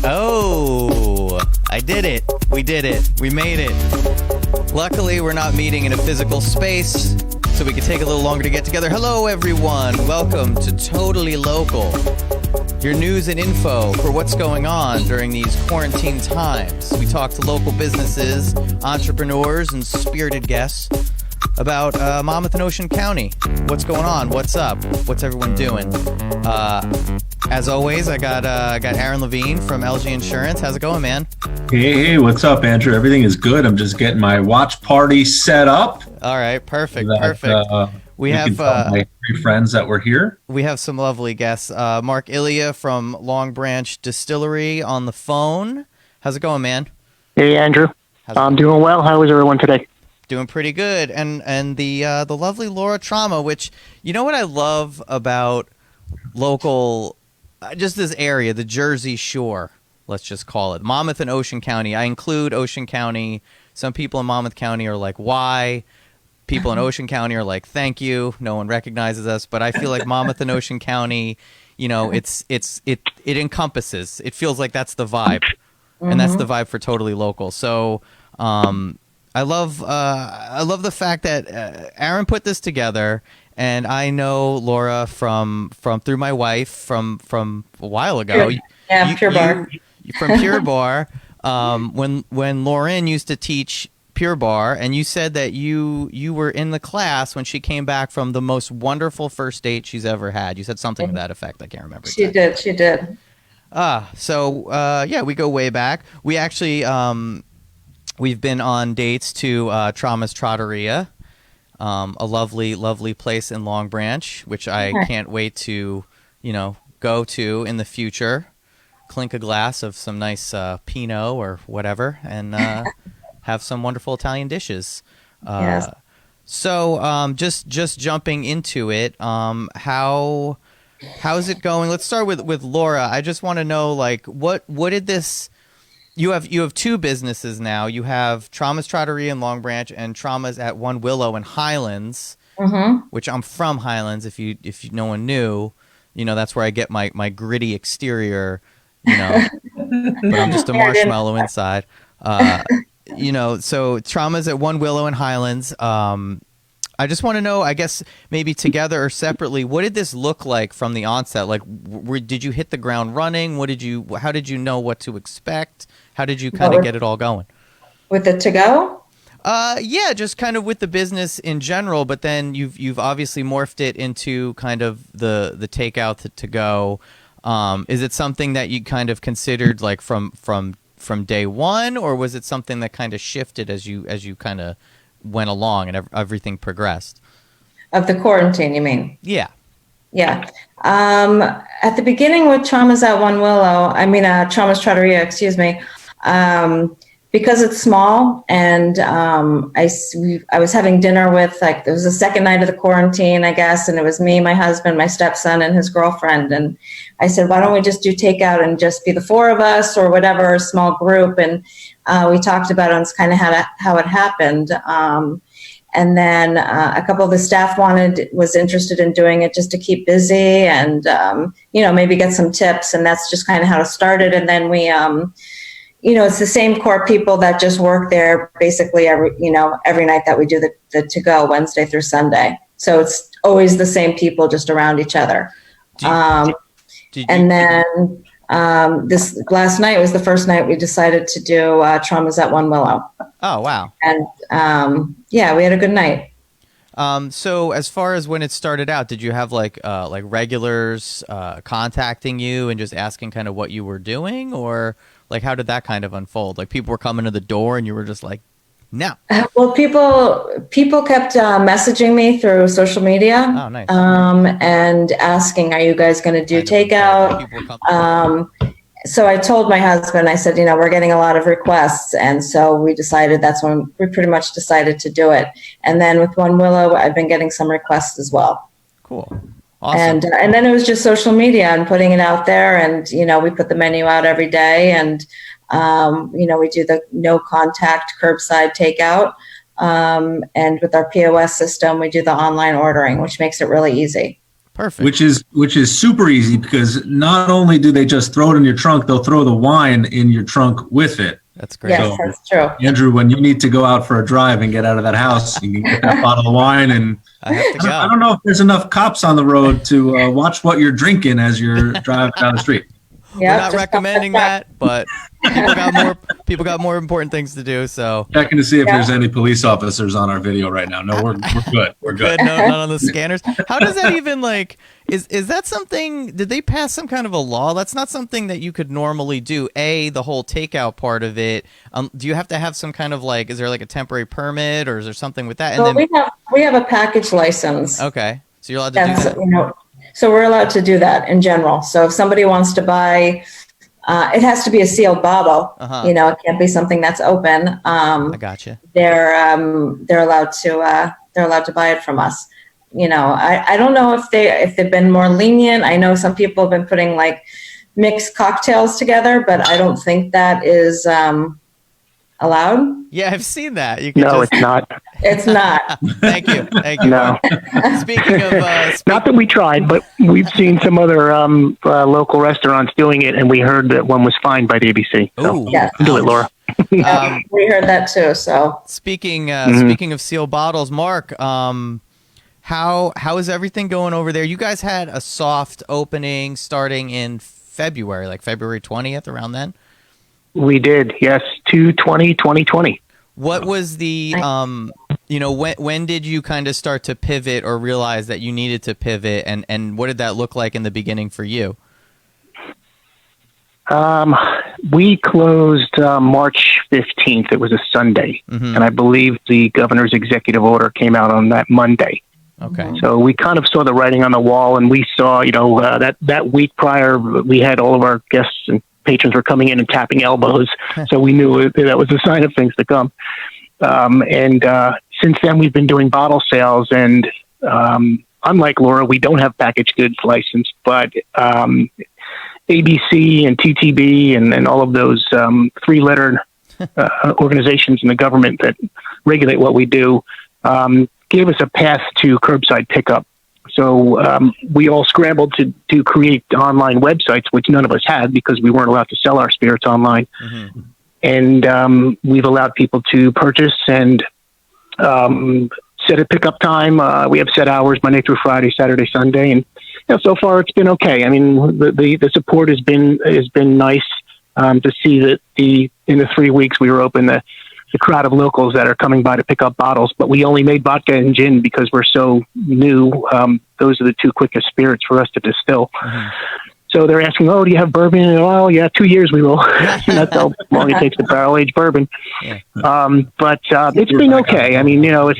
Oh, I did it. We did it. We made it. Luckily, we're not meeting in a physical space, so we can take a little longer to get together. Hello, everyone. Welcome to Totally Local, your news and info for what's going on during these quarantine times. We talk to local businesses, entrepreneurs, and spirited guests about Monmouth and Ocean County. What's going on? What's up? What's everyone doing? As always, I got Aaron Levine from LG Insurance. How's it going, man? Hey, what's up, Andrew? Everything is good. I'm just getting my watch party set up. All right, perfect. We have my three friends that were here. We have some lovely guests. Mark Elia from Long Branch Distillery on the phone. How's it going, man? Hey, Andrew. I'm doing well. How is everyone today? Doing pretty good. And the lovely Laura Trama, which, you know what I love about local, just this area, the Jersey Shore, let's just call it. Monmouth and Ocean County. I include Ocean County. Some people in Monmouth County are like, why? People in Ocean County are like, thank you. No one recognizes us. But I feel like Monmouth and Ocean County, you know, it encompasses. It feels like that's the vibe. And that's the vibe for Totally Local. So I love the fact that Aaron put this together, and I know Laura from through my wife from a while ago. Pure Bar. From Pure Bar. When Lauren used to teach Pure Bar, and you said that you were in the class when she came back from the most wonderful first date she's ever had. You said something to that effect. I can't remember. She did. So we go way back. We actually we've been on dates to Tramas Trattoria, a lovely place in Long Branch, which I can't wait to, go to in the future. Clink a glass of some nice Pinot or whatever, and have some wonderful Italian dishes. Yes. So just jumping into it, how's it going? Let's start with Laura. I just want to know, like, what did this? You have two businesses now. You have Tramas Trattoria in Long Branch and Tramas at One Willow in Highlands, which I'm from Highlands. If no one knew, that's where I get my gritty exterior, but I'm just a marshmallow inside. So Tramas at One Willow in Highlands. I just want to know, I guess maybe together or separately, what did this look like from the onset? Like, did you hit the ground running? How did you know what to expect? How did you kind of get it all going? With the to-go? Yeah, just kind of with the business in general, but then you've obviously morphed it into kind of the takeout to go. Is it something that you kind of considered like from day one, or was it something that kind of shifted as you kind of went along and everything progressed? Of the quarantine, you mean? Yeah. Yeah. At the beginning with Tramas at One Willow, Tramas Trattoria, excuse me, because it's small, and I was having dinner with, like, it was the second night of the quarantine, I guess, and it was me, my husband, my stepson, and his girlfriend, and I said, why don't we just do takeout and just be the four of us or whatever, a small group, and we talked about it, and it's kind of how it happened. And then a couple of the staff was interested in doing it just to keep busy and, maybe get some tips. And that's just kind of how it started. And then we, it's the same core people that just work there basically every night that we do the to-go Wednesday through Sunday. So it's always the same people just around each other. This last night was the first night we decided to do Tramas at One Willow. Oh, wow. And we had a good night. So as far as when it started out, did you have like regulars contacting you and just asking kind of what you were doing, or like how did that kind of unfold? Like people were coming to the door and you were just like, no. Well, people kept messaging me through social media. Oh, nice. And asking, are you guys going to do takeout? So I told my husband, I said, we're getting a lot of requests. And so we decided, that's when we pretty much decided to do it. And then with One Willow, I've been getting some requests as well. Cool. Awesome. And then it was just social media and putting it out there. And, we put the menu out every day, and, we do the no contact curbside takeout. And with our POS system, we do the online ordering, which makes it really easy. Perfect. which is super easy because not only do they just throw it in your trunk, they'll throw the wine in your trunk with it. That's great. Yes, that's true. Andrew, when you need to go out for a drive and get out of that house, you can get that bottle of wine. And I have to go. I don't know if there's enough cops on the road to watch what you're drinking as you're driving down the street. We're not recommending that, but people got more important things to do. So Checking to see if there's any police officers on our video right now. No, we're good. We're good. No, not on the scanners. How does that even is that something? Did they pass some kind of a law? That's not something that you could normally do. The whole takeout part of it. Do you have to have some kind of is there a temporary permit or is there something with that? And then we have a package license. Okay, so you're allowed to do that. So we're allowed to do that in general. So if somebody wants to buy, it has to be a sealed bottle. It can't be something that's open. I gotcha. They're allowed to buy it from us. I don't know if they've been more lenient. I know some people have been putting mixed cocktails together, but I don't think that is allowed. Yeah, I've seen that. It's not. It's not. Thank you. No. Speaking of, not that we tried, but we've seen some other local restaurants doing it, and we heard that one was fined by the ABC. So do it, Laura. We heard that too. So speaking of sealed bottles, Mark, how is everything going over there? You guys had a soft opening starting in February, February 20th, around then. We did, yes, 2/20/2020. What was the, when did you kind of start to pivot or realize that you needed to pivot, and what did that look like in the beginning for you? We closed March 15th. It was a Sunday, and I believe the governor's executive order came out on that Monday. Okay. So we kind of saw the writing on the wall, and we saw, that week prior, we had all of our guests and patrons were coming in and tapping elbows. So we knew that was a sign of things to come. And since then, we've been doing bottle sales. And unlike Laura, we don't have packaged goods license, but ABC and TTB and all of those three-letter organizations in the government that regulate what we do gave us a path to curbside pickup. So we all scrambled to create online websites, which none of us had because we weren't allowed to sell our spirits online. And we've allowed people to purchase and set a pickup time. We have set hours Monday through Friday, Saturday, Sunday, and so far it's been okay. I mean, the support has been nice to see that in the 3 weeks we were open, the crowd of locals that are coming by to pick up bottles, but we only made vodka and gin because we're so new. Those are the two quickest spirits for us to distill. So they're asking, do you have bourbon? And, well, yeah, 2 years we will. That's how long it takes to barrel age bourbon. But it's been okay. I mean, it was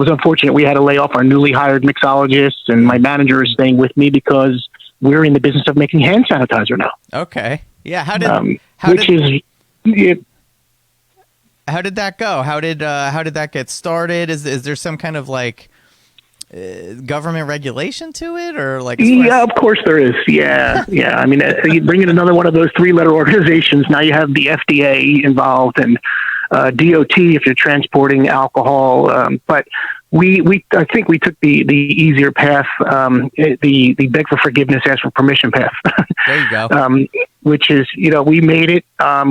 unfortunate. We had to lay off our newly hired mixologist, and my manager is staying with me because we're in the business of making hand sanitizer now. Okay. Yeah. How did that go? How did that get started? Is there some kind of government regulation to it, or Yeah, of course there is. Yeah. I mean, you bring in another one of those three-letter organizations. Now you have the FDA involved and DOT if you're transporting alcohol. But I think we took the easier path, the beg for forgiveness, ask for permission path. There you go. Which is, we made it.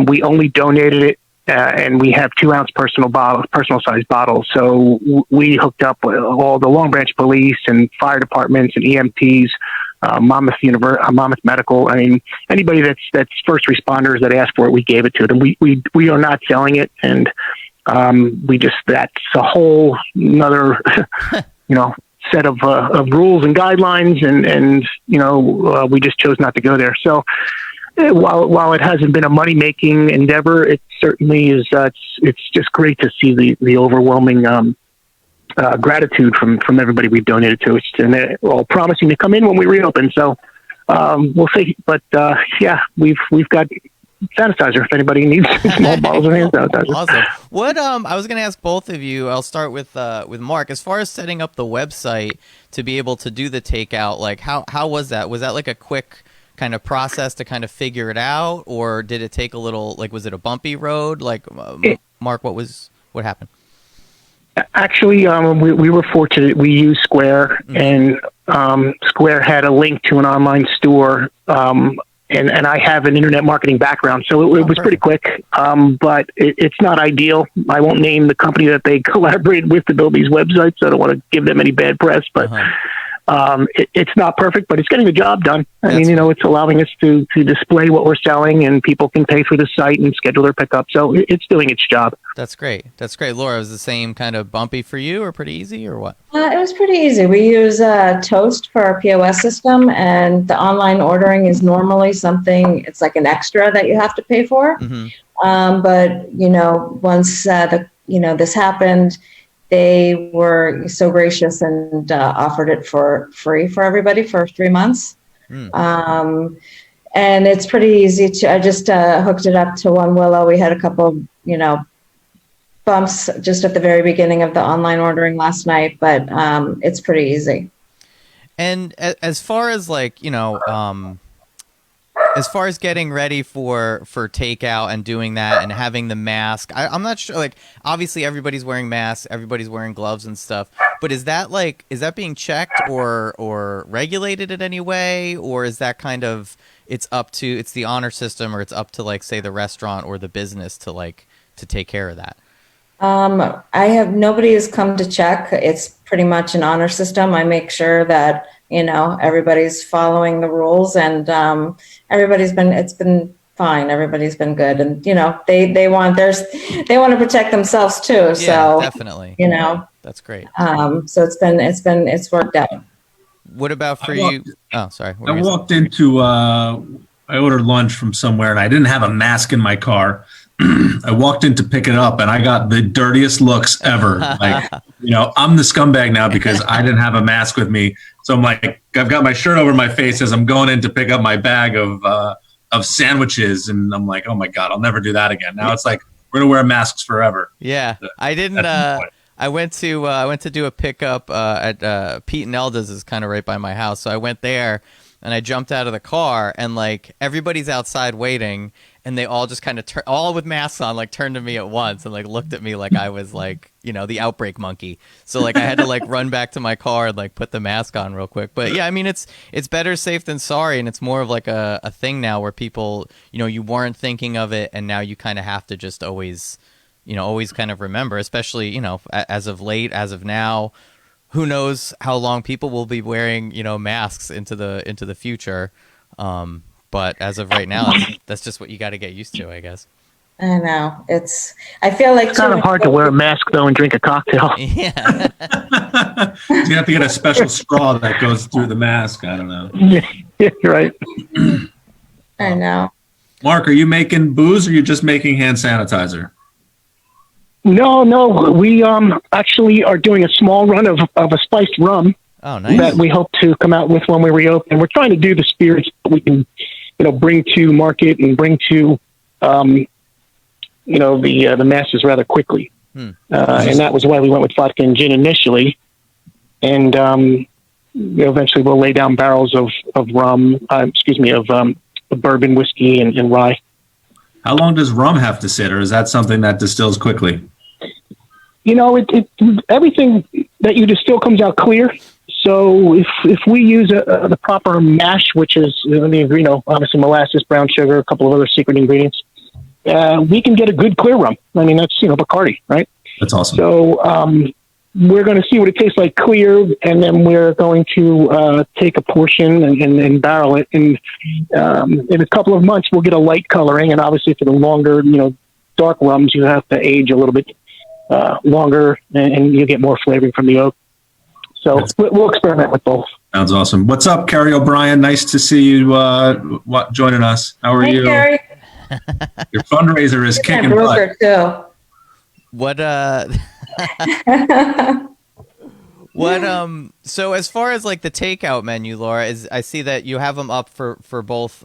We only donated it. And we have 2-ounce personal size bottles. So we hooked up with all the Long Branch police and fire departments and EMTs, Monmouth Medical. I mean, anybody that's first responders that asked for it, we gave it to them. We are not selling it, and that's a whole another set of rules and guidelines, and we just chose not to go there. So. While it hasn't been a money-making endeavor, it certainly is. It's just great to see the overwhelming gratitude from everybody we've donated to. And they're all promising to come in when we reopen. So we'll see. But we've got sanitizer if anybody needs small bottles of hand sanitizer. Awesome. What I was going to ask both of you. I'll start with Mark. As far as setting up the website to be able to do the takeout, how was that? Was that a quick kind of process to kind of figure it out, or did it take a little, was it a bumpy road? Mark, what happened? Actually, we were fortunate. We used Square, and Square had a link to an online store. And I have an internet marketing background, so it was pretty quick. But it's not ideal. I won't name the company that they collaborated with to build these websites. So I don't want to give them any bad press, but it's not perfect, but it's getting the job done. I mean, it's allowing us to display what we're selling, and people can pay for the site and schedule their pickup. So it's doing its job. That's great. That's great. Laura, was the same kind of bumpy for you, or pretty easy, or what? It was pretty easy. We use Toast for our POS system, and the online ordering is normally something, it's like an extra that you have to pay for. But, once this happened, they were so gracious and offered it for free for everybody for 3 months. And it's pretty easy I just hooked it up to One Willow. We had a couple, bumps just at the very beginning of the online ordering last night, but it's pretty easy. And as far as as far as getting ready for takeout and doing that and having the mask, I'm not sure. Like, obviously everybody's wearing masks, everybody's wearing gloves and stuff. But is that being checked or regulated in any way, or is that kind of it's the honor system, or it's up to say the restaurant or the business to take care of that? Nobody has come to check. It's pretty much an honor system. I make sure that, everybody's following the rules, and it's been fine. Everybody's been good. And, they want to protect themselves too. Yeah, so definitely. That's great. So it's worked out. What about for you? Oh, sorry. I walked into, I ordered lunch from somewhere, and I didn't have a mask in my car. I walked in to pick it up, and I got the dirtiest looks ever. I'm the scumbag now because I didn't have a mask with me. So I'm I've got my shirt over my face as I'm going in to pick up my bag of sandwiches, and I'm like, oh my God, I'll never do that again. Now it's we're gonna wear masks forever. Yeah, I didn't. I went to do a pickup at Pete and Elda's, is kind of right by my house. So I went there, and I jumped out of the car, and everybody's outside waiting. And they all just kind of all with masks on, turned to me at once and looked at me like I was the outbreak monkey. So I had to run back to my car and put the mask on real quick. But yeah, I mean it's better safe than sorry, and it's more of a thing now where people you weren't thinking of it, and now you kind of have to just always kind of remember, especially as of now. Who knows how long people will be wearing masks into the future. But as of right now, that's just what you got to get used to, I guess. I know. I feel like it's kind of hard to wear a mask though and drink a cocktail. Yeah. You have to get a special straw that goes through the mask. I don't know. Yeah, right. I know. Mark, are you making booze, or are you just making hand sanitizer? No. We actually are doing a small run of a spiced rum. Oh, nice. That we hope to come out with when we reopen. We're trying to do the spirits that we can, bring to market and bring to, the masses rather quickly. And that was why we went with vodka and gin initially. And eventually we'll lay down barrels of rum, of bourbon, whiskey, and rye. How long does rum have to sit, or is that something that distills quickly? Everything that you distill comes out clear. So if we use the proper mash, which is obviously molasses, brown sugar, a couple of other secret ingredients, we can get a good clear rum. I mean, that's Bacardi, right? That's awesome. So we're going to see what it tastes like clear, and then we're going to take a portion and barrel it. And in a couple of months, we'll get a light coloring. And obviously, for the longer, dark rums, you have to age a little bit longer, and you get more flavoring from the oak. So we'll experiment with both. Sounds awesome. What's up, Carrie O'Brien? Nice to see you joining us. How are you? Carrie. Your fundraiser is kicking butt. Too. So as far as the takeout menu, Laura, I see that you have them up for both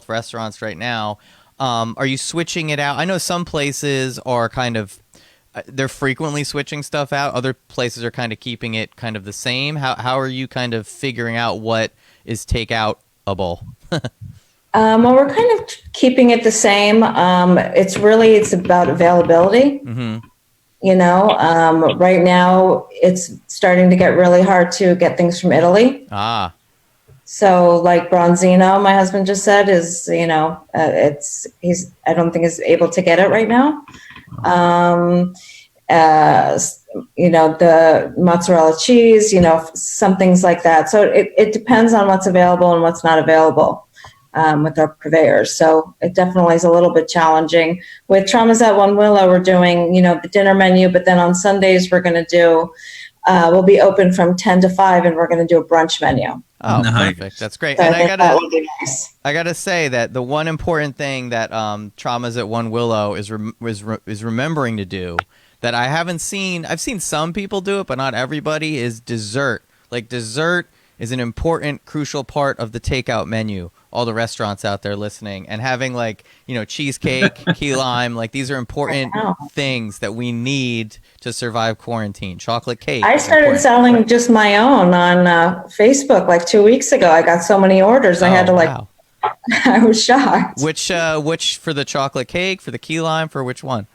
restaurants right now. Are you switching it out? I know some places are kind of they're frequently switching stuff out. Other places are kind of keeping it kind of the same. How are you kind of figuring out what is takeoutable? Well, we're kind of keeping it the same. It's about availability. Mm-hmm. Right now it's starting to get really hard to get things from Italy. Ah, So like Bronzino, my husband just said is, I don't think is able to get it right now. Uh, the mozzarella cheese, some things like that. So it depends on what's available and what's not available with our purveyors. So it definitely is a little bit challenging. With Tramas at One Willow, we're doing, the dinner menu, but then on Sundays we're going to do, we'll be open from 10 to 5 and we're going to do a brunch menu. Oh, Nice. perfect. That's great. So And that would be nice. I gotta say that the one important thing that Tramas at One Willow is remembering to do that I haven't seen. I've seen some people do it, but not everybody. Is dessert. Like dessert is an important, crucial part of the takeout menu. All the restaurants out there listening and having cheesecake, key lime, like these are important things that we need to survive quarantine. Chocolate cake. I started selling just my own on Facebook like 2 weeks ago. I got so many orders. I had to wow. I was shocked. Which for the chocolate cake, for the key lime, for which one?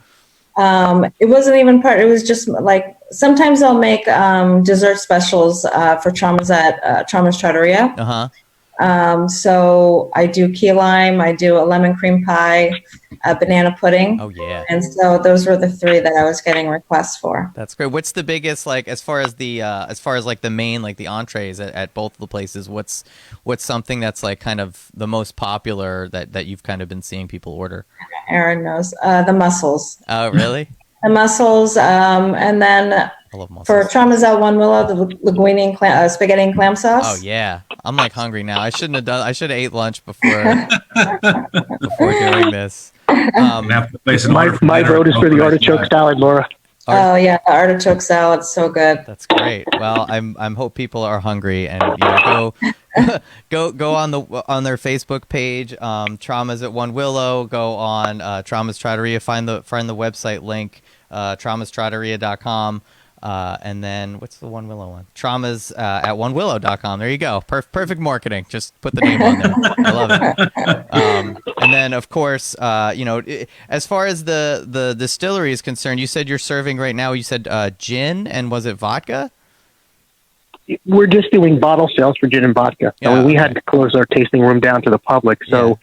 It wasn't even part. It was just like sometimes I'll make dessert specials for Tramas at Tramas Trattoria. Uh-huh. So I do key lime, I do a lemon cream pie, a banana pudding. Oh yeah. And so those were the 3 that I was getting requests for. That's great. What's the biggest, like, as far as the main, like the entrees at both of the places? What's something that's like kind of the most popular that you've kind of been seeing people order? Aaron knows the mussels. Oh, really? The mussels, and then I love mussels. for Tramas at One Willow, the linguine and spaghetti and clam sauce. Oh yeah, I'm like hungry now. I should have ate lunch before doing this. My vote is for the artichoke salad, Laura. Oh yeah, the artichoke salad, so good. That's great. Well, I'm hope people are hungry and go on their Facebook page, Tramas at One Willow. Go on Tramas Trattoria. Find the website link, tramastrotteria.com. And then what's the One Willow one? Tramas at onewillow.com. There you go. Perfect marketing. Just put the name on there. I love it. And then of course, as far as the distillery is concerned, you said you're serving right now. You said gin and was it vodka? We're just doing bottle sales for gin and vodka. Yeah, we had to close our tasting room down to the public, so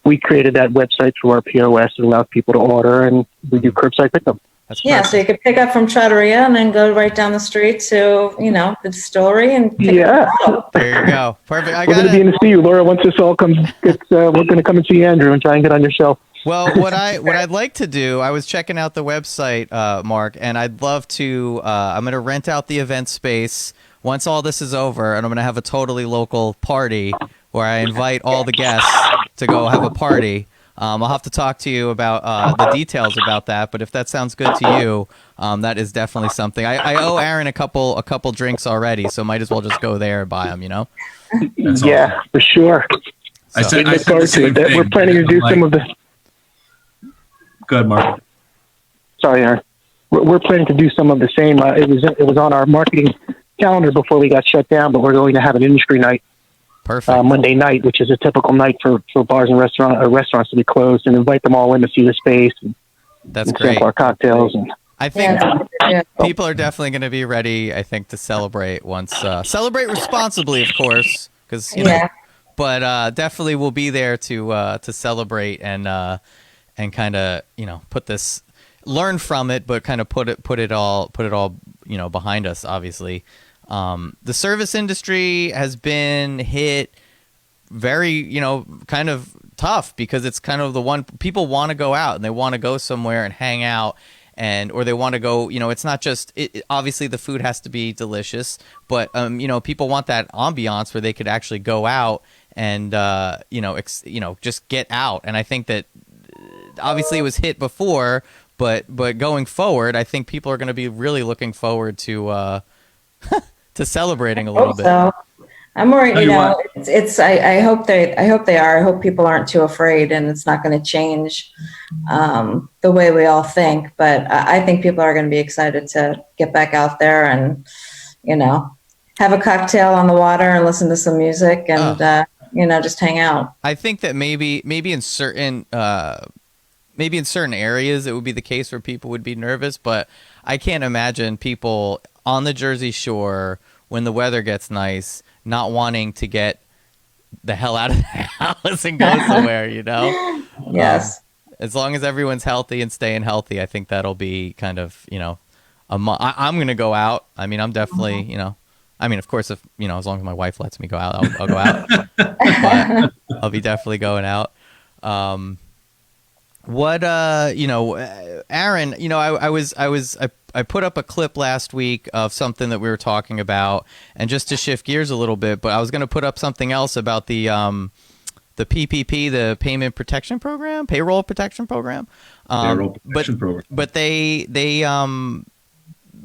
we created that website through our POS that allows people to order, and we do curbside pickup. Yeah, so you could pick up from Trattoria and then go right down the street to, the distillery and pick it up. There you go. Perfect. We're going to be in to see you, Laura. Once this all comes, we're going to come and see Andrew and try and get on your shelf. Well, what I'd like to do, I was checking out the website, Mark, and I'd love to. I'm going to rent out the event space once all this is over, and I'm going to have a totally local party where I invite all the guests to go have a party. I'll have to talk to you about the details about that, but if that sounds good to you, that is definitely something. I owe Aaron a couple drinks already, so might as well just go there and buy them. That's yeah, awesome. for sure. I said the same thing. We're planning to do some of the. Go ahead, Mark. Sorry, Aaron. We're planning to do some of the same. It was on our marketing calendar before we got shut down, but we're going to have an industry night. Perfect. Monday night, which is a typical night for bars and restaurants to be closed, and invite them all in to see the space. That's and great. Sample our cocktails. And I think people are definitely going to be ready. I think to celebrate once. Celebrate responsibly, of course, because but definitely we'll be there to celebrate and kind of put this, learn from it, but kind of put it all behind us. Obviously. The service industry has been hit very, kind of tough because it's kind of the one people want to go out and they want to go somewhere and hang out or they want to go, it's not just, obviously the food has to be delicious, but, people want that ambiance where they could actually go out and, just get out. And I think that obviously it was hit before, but going forward, I think people are going to be really looking forward to celebrating a little bit. So I'm worried, I hope they are. I hope people aren't too afraid and it's not going to change the way we all think. But I think people are going to be excited to get back out there and, have a cocktail on the water and listen to some music and, just hang out. I think that maybe in certain maybe in certain areas it would be the case where people would be nervous, but I can't imagine people on the Jersey Shore when the weather gets nice not wanting to get the hell out of the house and go somewhere, you know? Yes. As long as everyone's healthy and staying healthy, I think that'll be kind of, I'm going to go out. I mean, I'm definitely, of course, if, as long as my wife lets me go out, I'll go out. But I'll be definitely going out. Aaron, I put up a clip last week of something that we were talking about, and just to shift gears a little bit, but I was going to put up something else about the PPP, the Payment Protection Program, Payroll Protection Program. Payroll Protection Program. But they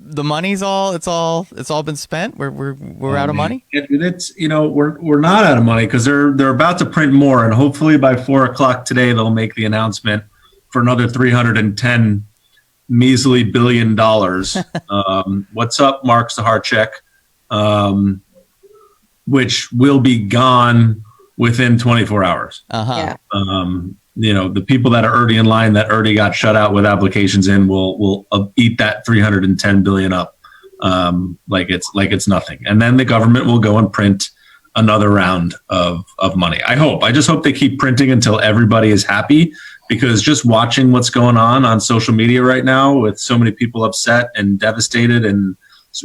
the money's it's all been spent. We're out of money. It's we're not out of money because they're about to print more, and hopefully by 4:00 today they'll make the announcement for another $310 measly billion. What's up, Mark Zaharchek, which will be gone within 24 hours. Yeah. The people that are already in line that already got shut out with applications in will eat that 310 billion up like it's nothing, and then the government will go and print another round of money. I just hope they keep printing until everybody is happy, because just watching what's going on social media right now with so many people upset and devastated and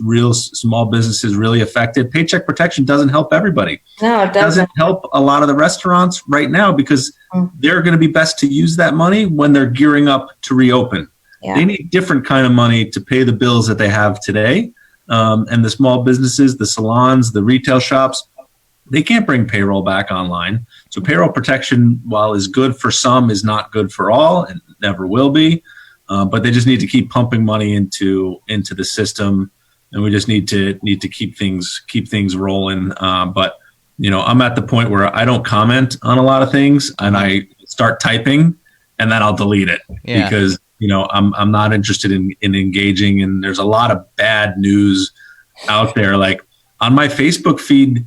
real small businesses really affected, paycheck protection doesn't help everybody. No, it doesn't help a lot of the restaurants right now, because they're going to be best to use that money when they're gearing up to reopen. Yeah. They need different kind of money to pay the bills that they have today. And the small businesses, the salons, the retail shops, they can't bring payroll back online. So payroll protection, while is good for some, is not good for all, and never will be. But they just need to keep pumping money into the system, and we just need to keep things rolling. But I'm at the point where I don't comment on a lot of things, and I start typing, and then I'll delete it because I'm not interested in engaging. And there's a lot of bad news out there. Like on my Facebook feed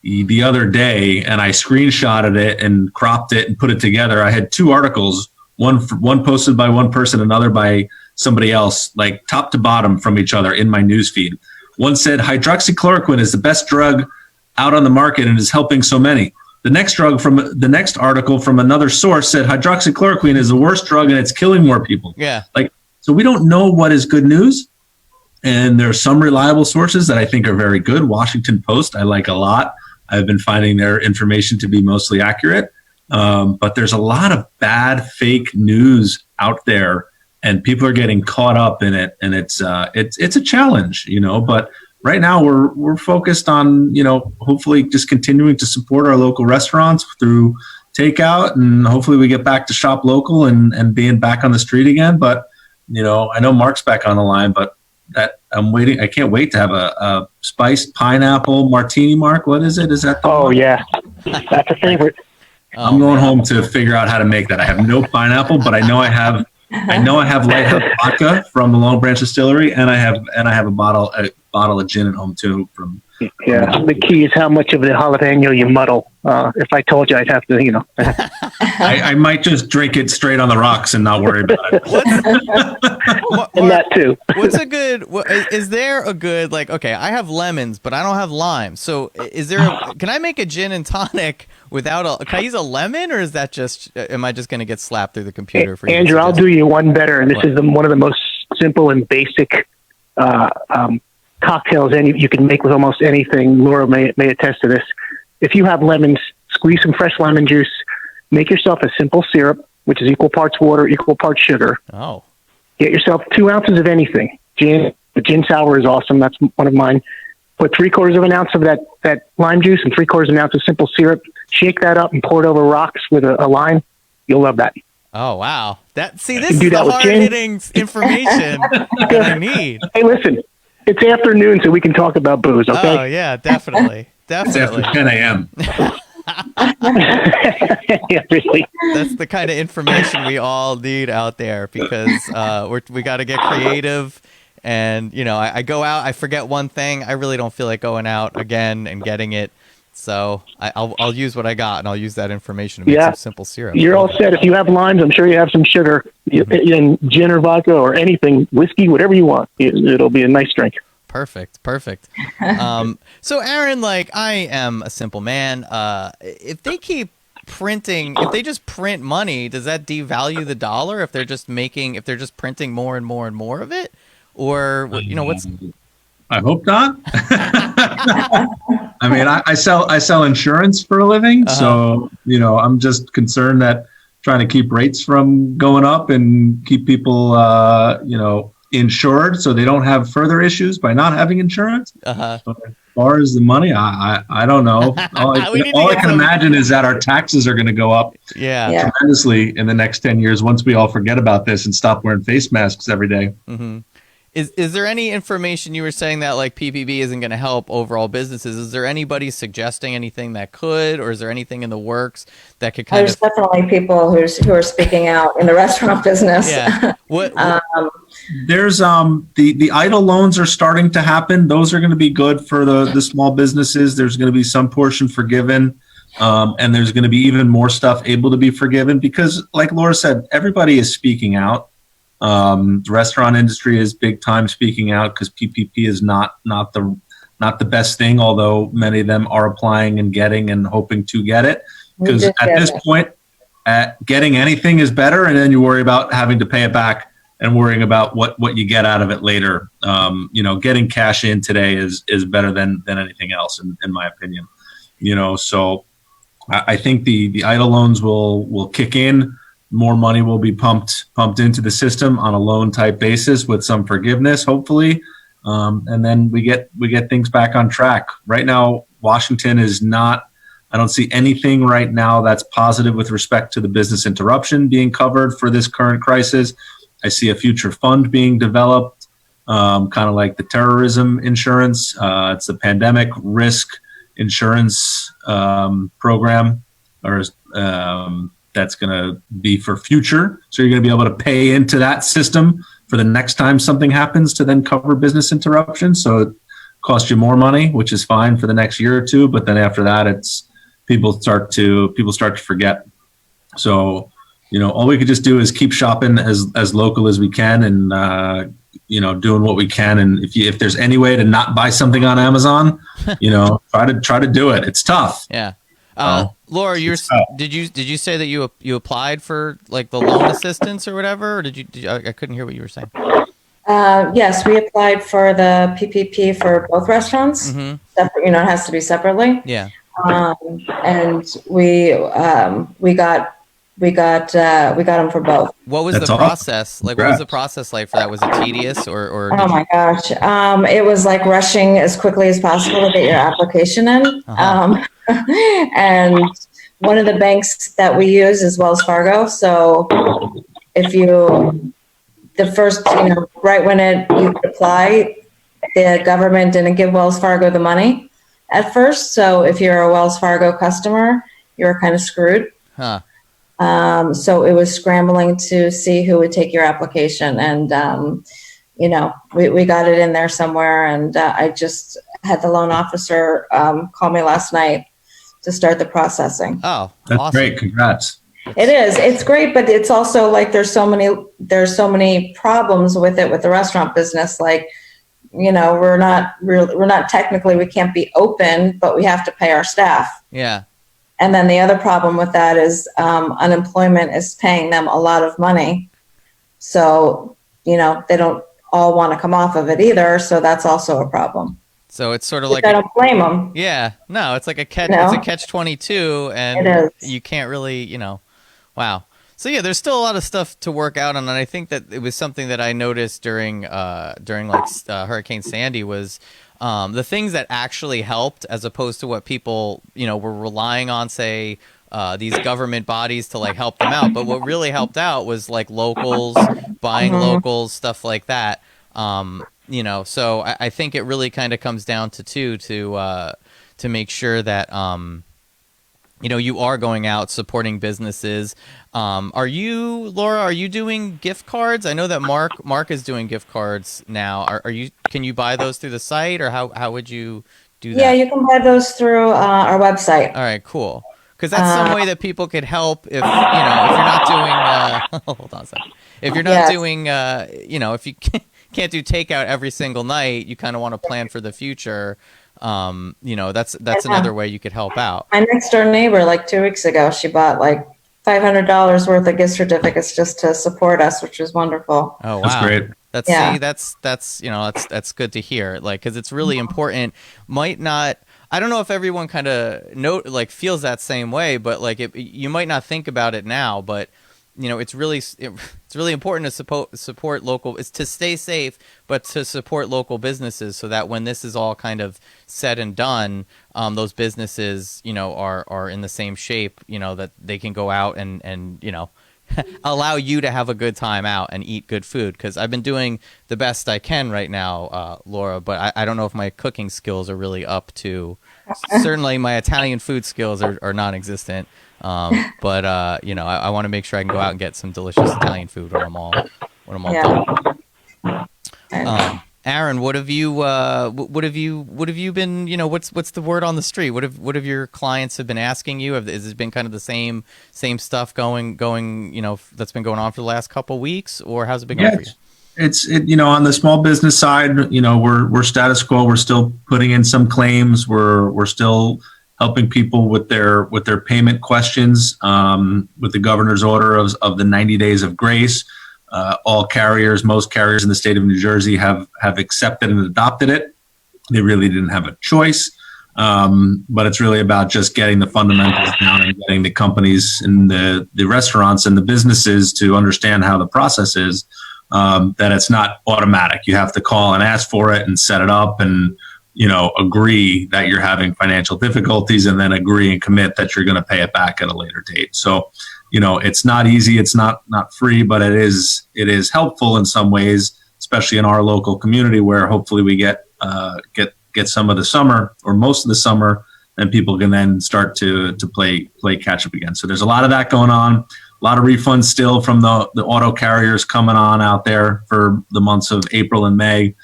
the other day, and I screenshotted it and cropped it and put it together. I had two articles, one posted by one person, another by somebody else, like top to bottom from each other in my news feed. One said hydroxychloroquine is the best drug out on the market and is helping so many. The next article from another source said hydroxychloroquine is the worst drug and it's killing more people. Yeah. So we don't know what is good news. And there are some reliable sources that I think are very good. Washington Post, I like a lot. I've been finding their information to be mostly accurate. But there's a lot of bad fake news out there, and people are getting caught up in it. And it's a challenge, but right now we're focused on, hopefully just continuing to support our local restaurants through takeout, and hopefully we get back to shop local and being back on the street again. But, I know Mark's back on the line, but that I'm waiting. I can't wait to have a spiced pineapple martini. Mark, what is it? Is that? Yeah, that's a favorite. I'm going home to figure out how to make that. I have no pineapple, but I know I have Lighthouse vodka from the Long Branch Distillery, and I have a bottle of gin at home too. The key is how much of the jalapeno you muddle. If I told you, I'd have to, I might just drink it straight on the rocks and not worry about it. That too. Is there a good, okay, I have lemons, but I don't have lime. So can I make a gin and tonic can I use a lemon, or is that am I just going to get slapped through the computer? For Andrew, I'll do you one better. And this is one of the most simple and basic cocktails you can make with almost anything. Laura may attest to this. If you have lemons, squeeze some fresh lemon juice, make yourself a simple syrup, which is equal parts water, equal parts sugar. Oh. Get yourself 2 ounces of anything. Gin. The gin sour is awesome. That's one of mine. Put 3/4 of an ounce of that lime juice and 3/4 of an ounce of simple syrup. Shake that up and pour it over rocks with a lime. You'll love that. Oh, wow. This is the hard-hitting information that I need. Hey, listen. It's afternoon, so we can talk about booze, okay? Oh, yeah, definitely. It's after 10 a.m. Yeah, really. That's the kind of information we all need out there, because we got to get creative. And, I go out, I forget one thing. I really don't feel like going out again and getting it. So I'll use what I got, and I'll use that information to make some simple syrup. You're all set. If you have limes, I'm sure you have some sugar, in gin or vodka or anything, whiskey, whatever you want. It'll be a nice drink. Perfect. So Aaron, like, I am a simple man. If they keep printing, if they just print money, does that devalue the dollar? If they're just printing more and more and more of it, or what's? I hope not. I mean, I sell insurance for a living, so I'm just concerned that trying to keep rates from going up and keep people insured so they don't have further issues by not having insurance. But as far as the money, I don't know. All I can imagine is that our taxes are going to go up tremendously in the next 10 years once we all forget about this and stop wearing face masks every day. Mm-hmm. Is there any information, you were saying that like PPP isn't going to help overall businesses? Is there anybody suggesting anything that could, or is there anything in the works that could There's definitely people who are speaking out in the restaurant business. Yeah. There's the idle loans are starting to happen. Those are going to be good for the small businesses. There's going to be some portion forgiven. And there's going to be even more stuff able to be forgiven because, like Laura said, everybody is speaking out. The restaurant industry is big time speaking out because PPP is not the best thing, although many of them are applying and getting and hoping to get it. Because at this point, getting anything is better, and then you worry about having to pay it back and worrying about what you get out of it later. Getting cash in today is better than anything else, in my opinion. So I think the idle loans will kick in. More money will be pumped into the system on a loan type basis with some forgiveness, hopefully, and then we get things back on track. Right now, Washington is not. I don't see anything right now that's positive with respect to the business interruption being covered for this current crisis. I see a future fund being developed, kind of like the terrorism insurance. It's the pandemic risk insurance program, or that's going to be for future. So you're going to be able to pay into that system for the next time something happens to then cover business interruption. So it costs you more money, which is fine for the next year or two. But then after that, people start to forget. So, all we could just do is keep shopping as local as we can and, doing what we can. And if there's any way to not buy something on Amazon, try to do it. It's tough. Yeah. Laura, did you say that you applied for like the loan assistance or whatever? Or did you I couldn't hear what you were saying. Yes, we applied for the PPP for both restaurants. Mm-hmm. Separate, it has to be separately. Yeah. And we got them for both. What was the process? Like, what was the process like for that? Was it tedious or oh my gosh. It was like rushing as quickly as possible to get your application in. And one of the banks that we use is Wells Fargo. So if right when you apply, the government didn't give Wells Fargo the money at first. So if you're a Wells Fargo customer, you're kind of screwed. Huh. So it was scrambling to see who would take your application. And, we got it in there somewhere. And I just had the loan officer call me last night to start the processing. Oh, that's awesome. Great. Congrats. It is. It's great, but it's also like there's so many problems with it with the restaurant business. Like, we're not technically, we can't be open, but we have to pay our staff. Yeah. And then the other problem with that is unemployment is paying them a lot of money. So, they don't all want to come off of it either. So that's also a problem. So it's sort of like I don't blame them. Yeah, no, it's like it's a catch-22, and you can't really, wow. So yeah, there's still a lot of stuff to work out on, and I think that it was something that I noticed during Hurricane Sandy was the things that actually helped, as opposed to what people were relying on, say these government bodies to like help them out. But what really helped out was like locals buying locals, stuff like that. So I think it really kind of comes down to make sure that you are going out supporting businesses. Are you, Laura? Are you doing gift cards? I know that Mark is doing gift cards now. Can you buy those through the site, or how would you do that? Yeah, you can buy those through our website. All right, cool. Because that's some way that people could help if, if you're not doing, hold on a second. If you're not doing, if you can't do takeout every single night, you kind of want to plan for the future. That's another way you could help out. My next door neighbor, like 2 weeks ago, she bought like $500 worth of gift certificates just to support us, which was wonderful. Oh, wow. That's great. That's good to hear. Like, because it's really important. I don't know if everyone kind of feels that same way, but like you might not think about it now, but it's really important to support local. It's to stay safe, but to support local businesses so that when this is all kind of said and done, those businesses are in the same shape. That they can go out and allow you to have a good time out and eat good food. Because I've been doing the best I can right now, Laura, but I don't know if my cooking skills are really up to. Certainly, my Italian food skills are non-existent. But I want to make sure I can go out and get some delicious Italian food when I'm all done. Aaron, what have you been? What's the word on the street? What have your clients have been asking you? Has it been kind of the same stuff going? That's been going on for the last couple of weeks, or how's it been going for you? It's on the small business side, we're status quo. We're still putting in some claims. We're still helping people with their payment questions with the governor's order of the 90 days of grace. Most carriers in the state of New Jersey have accepted and adopted it. They really didn't have a choice. But it's really about just getting the fundamentals down and getting the companies and the restaurants and the businesses to understand how the process is. That it's not automatic. You have to call and ask for it and set it up and, agree that you're having financial difficulties and then agree and commit that you're going to pay it back at a later date. So, it's not easy. It's not free, but it is helpful in some ways, especially in our local community where hopefully we get some of the summer or most of the summer and people can then start to play catch up again. So there's a lot of that going on. A lot of refunds still from the auto carriers coming on out there for the months of April and May.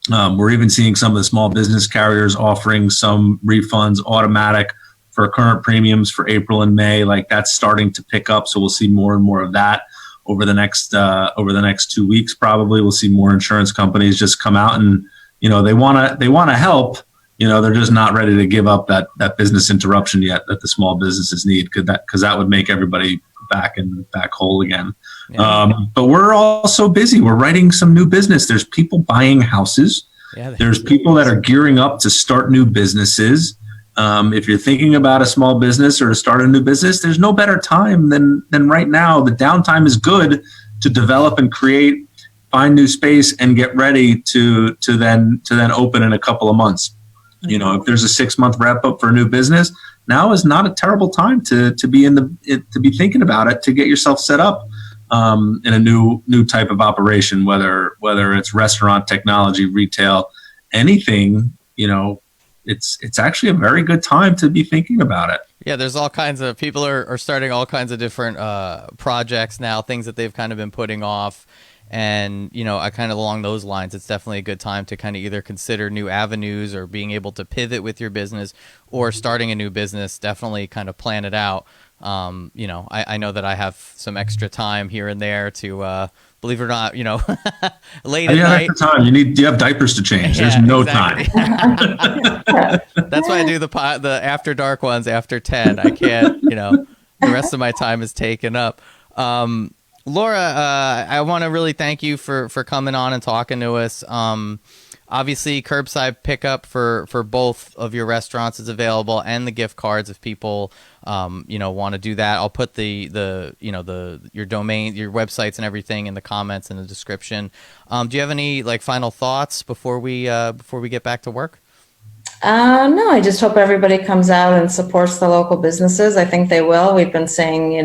We're even seeing some of the small business carriers offering some refunds automatic for current premiums for April and May. Like that's starting to pick up. So we'll see more and more of that over the next 2 weeks. Probably we'll see more insurance companies just come out and, they want to help. They're just not ready to give up that business interruption yet that the small businesses need because that would make everybody back whole again. Yeah. But we're also busy. We're writing some new business. There's people buying houses. Yeah, there's people that are gearing up to start new businesses. If you're thinking about a small business or to start a new business, there's no better time than right now. The downtime is good to develop and create, find new space, and get ready to then open in a couple of months. If there's a 6-month wrap up for a new business, now is not a terrible time to be thinking about it, to get yourself set up in a new type of operation, whether it's restaurant, technology, retail, anything. It's actually a very good time to be thinking about it. Yeah, there's all kinds of people are starting all kinds of different projects now, things that they've kind of been putting off. And, I kind of along those lines, it's definitely a good time to kind of either consider new avenues or being able to pivot with your business or starting a new business. Definitely kind of plan it out. I know that I have some extra time here and there to, believe it or not, late at night. Extra time. You have diapers to change. There's no time. That's why I do the after dark ones after 10. I can't, the rest of my time is taken up. Laura, I want to really thank you for coming on and talking to us. Obviously, curbside pickup for both of your restaurants is available, and the gift cards if people want to do that. I'll put your domain, your websites, and everything in the comments and the description. Do you have any final thoughts before we get back to work? No, I just hope everybody comes out and supports the local businesses. I think they will. We've been seeing,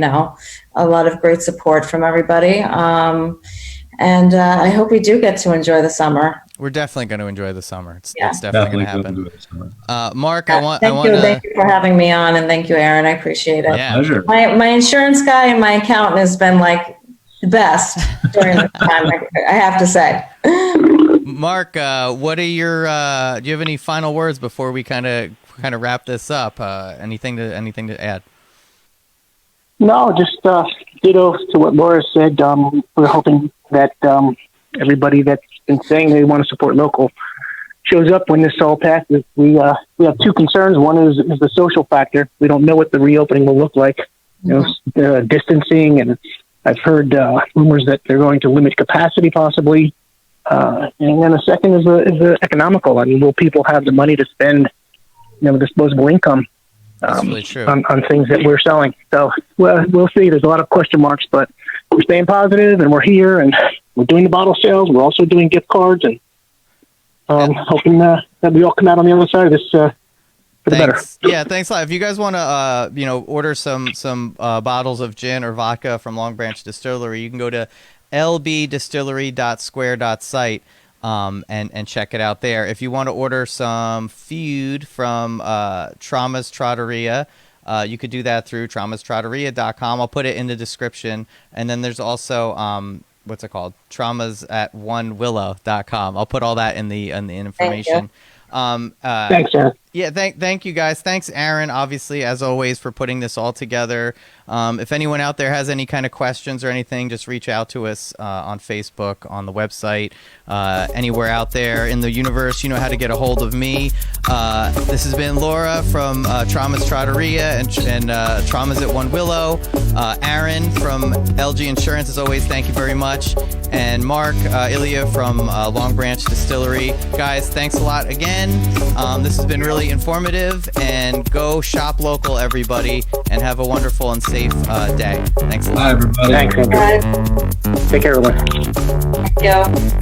a lot of great support from everybody. And I hope we do get to enjoy the summer. We're definitely going to enjoy the summer. It's definitely going to happen. Mark, thank you for having me on, and thank you, Aaron. I appreciate it. Yeah. Pleasure. My insurance guy and my accountant has been the best during this time, I have to say. Mark, what are your? Do you have any final words before we kind of wrap this up? Anything to add? No, just ditto to what Laura said. We're hoping that everybody that's been saying they want to support local shows up when this all passes. We have two concerns. One is the social factor. We don't know what the reopening will look like. Distancing, and I've heard rumors that they're going to limit capacity possibly. And then the second is the economical. I mean, will people have the money to spend, disposable income Really true. on things that we're selling? So we'll see. There's a lot of question marks, but we're staying positive, and we're here, and we're doing the bottle sales. We're also doing gift cards, and hoping that we all come out on the other side of this for the better. Yeah, thanks a lot. If you guys want to, order some bottles of gin or vodka from Long Branch Distillery, you can go to lbdistillery.square.site and check it out there. If you want to order some food from Tramas Trattoria, you could do that through tramastrotteria.com. I'll put it in the description. And then there's also what's it called? Tramas at onewillow.com. I'll put all that in the information. Thanks, Aaron. Yeah, thank you guys. Thanks, Aaron, obviously, as always, for putting this all together. If anyone out there has any kind of questions or anything, just reach out to us on Facebook, on the website, anywhere out there in the universe. You know how to get a hold of me. This has been Laura from Tramas Trattoria and Tramas at One Willow. Aaron from LG Insurance, as always, thank you very much. And Mark Elia from Long Branch Distillery. Guys, thanks a lot again. This has been really informative, and go shop local, everybody, and have a wonderful and safe day. Thanks a lot. Bye, everybody. Thanks, Andrew. Bye. Take care, everyone. Thank you.